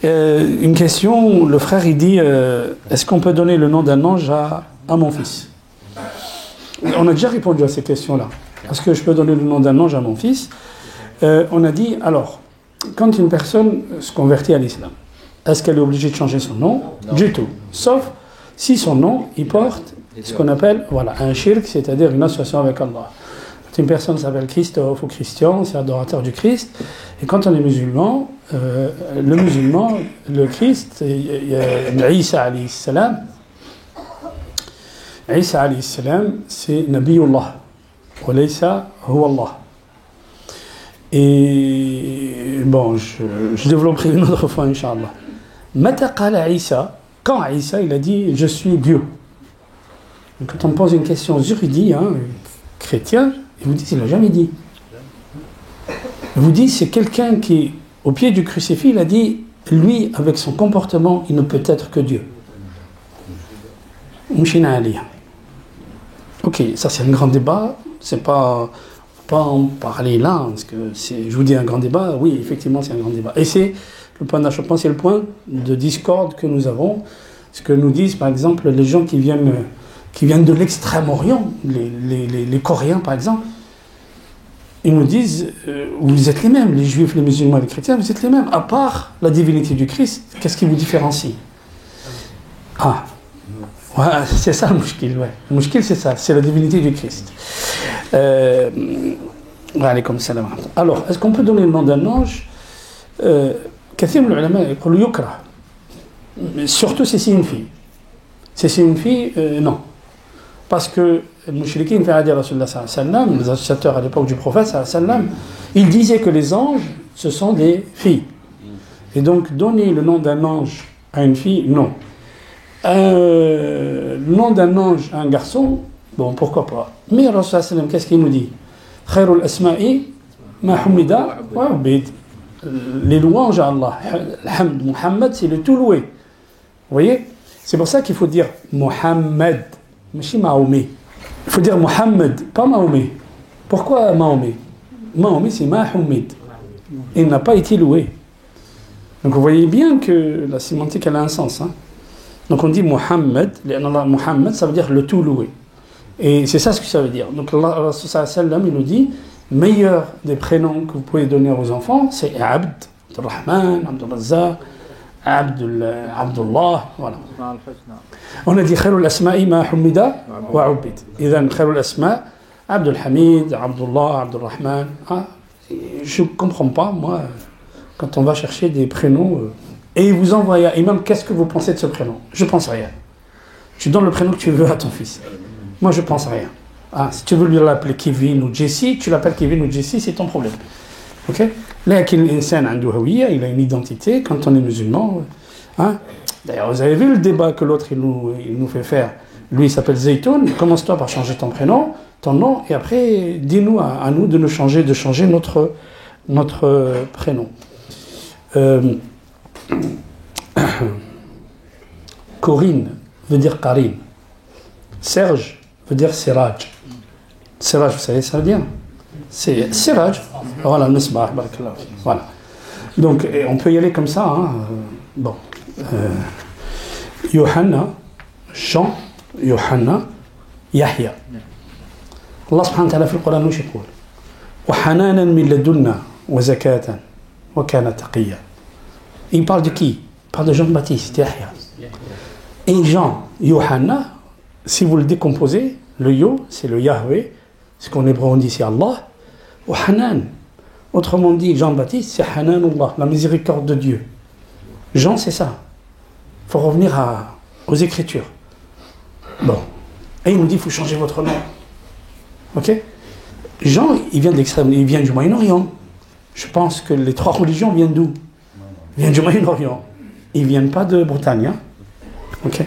Une question, le frère il dit est-ce qu'on peut donner le nom d'un ange à mon fils? On a déjà répondu à ces questions-là. Est-ce que je peux donner le nom d'un ange à mon fils? On a dit, alors, quand une personne se convertit à l'islam, est-ce qu'elle est obligée de changer son nom? Non. Du tout. Sauf si son nom, il porte ce qu'on appelle un shirk, c'est-à-dire une association avec Allah. Quand une personne s'appelle Christophe ou Christian, c'est adorateur du Christ. Et quand on est musulman, le Christ, Isa alayhi salam, c'est Nabiyullah. Wa laysa huwa Allah. Et bon, je développerai une autre fois, Inch'Allah. Mata qala Isa, quand Isa il a dit je suis Dieu. Donc, quand on pose une question juridique, chrétien, il vous dit il n'a jamais dit. Il vous dit c'est quelqu'un qui, au pied du crucifix, il a dit lui, avec son comportement, il ne peut être que Dieu. Mouchina Ali. Ok, ça c'est un grand débat, c'est pas en parler là, parce que je vous dis un grand débat, oui, effectivement c'est un grand débat. Et c'est le point d'achoppement, c'est le point de discorde que nous avons, ce que nous disent par exemple les gens qui viennent de l'extrême-orient, les Coréens par exemple, ils nous disent, vous êtes les mêmes, les juifs, les musulmans, les chrétiens, vous êtes les mêmes, à part la divinité du Christ, qu'est-ce qui vous différencie? Ouais, c'est ça le mouchkil, ouais. Le mouchkil, c'est ça, c'est la divinité du Christ. Alors, est-ce qu'on peut donner le nom d'un ange? Kathir al-ulama yaqulu yukra. Surtout si c'est une fille. Si c'est une fille, non. Parce que les mouchriquins fait dire Rasulullah sallallahu alayhi wa sallam, les associateurs à l'époque du prophète sallallahu alayhi wa sallam, ils disaient que les anges, ce sont des filles. Et donc, donner le nom d'un ange à une fille, non. Le nom d'un ange à un garçon, bon, pourquoi pas. Mais Rasulullah sallallahu alayhi wa sallam, qu'est-ce qu'il nous dit? Khairul asma'i ma humida wa ubid. Les louanges à Allah. Alhamd, Muhammad, c'est le tout loué. Vous voyez? C'est pour ça qu'il faut dire Muhammad, mais Mahomet. Il faut dire Muhammad, pas Mahomet. Pourquoi Mahomet? Mahomet, c'est Mahomet. Il n'a pas été loué. Donc vous voyez bien que la sémantique, elle a un sens. Donc on dit Muhammad, Muhammad, ça veut dire le tout loué. Et c'est ça ce que ça veut dire. Donc Allah sallam, il nous dit, meilleur des prénoms que vous pouvez donner aux enfants, c'est Abd, Abdurrahman, Abdurrazzaq, Abdullah, voilà. On a dit Khairul Asma'i ma humida wa ubid. Idhan Khairul Asma' Abdul Hamid, Abdullah, Abdurrahman. Je ne comprends pas, moi, quand on va chercher des prénoms, et vous envoyez à Imam, qu'est-ce que vous pensez de ce prénom? Je pense à rien. Tu donnes le prénom que tu veux à ton fils. Moi, je pense à rien. Si tu veux lui l'appeler Kevin ou Jesse, tu l'appelles Kevin ou Jesse, c'est ton problème. Ok? Là, il a une identité quand on est musulman. D'ailleurs, vous avez vu le débat que l'autre il nous fait faire. Lui, il s'appelle Zaytoun. Commence-toi par changer ton prénom, ton nom, et après, dis-nous à nous de changer notre prénom. Corinne veut dire Karim. Serge veut dire Siraj. Siraj, vous savez, ça veut dire? C'est Siraj. Voilà, Misbah, barakallah. Voilà. Donc, on peut y aller comme ça. Bon. Yohanna, Jean, Yohanna, Yahya. Allah subhanahu wa ta'ala في القرآن وش يقول؟ وحنانا من لدنا وزكاة وكان تقيا. Il parle de qui? Il parle de Jean-Baptiste, Yahya. Et Jean, Yohanna, si vous le décomposez, le Yo, c'est le Yahweh, ce qu'en hébreu on dit c'est Allah, ou Hanan. Autrement dit, Jean-Baptiste, c'est Hananullah, la miséricorde de Dieu. Jean, c'est ça. Il faut revenir aux Écritures. Bon. Et il nous dit, il faut changer votre nom. Ok? Jean, il vient du Moyen-Orient. Je pense que les trois religions viennent d'où? Ils viennent du Moyen-Orient. Ils ne viennent pas de Bretagne. Ok?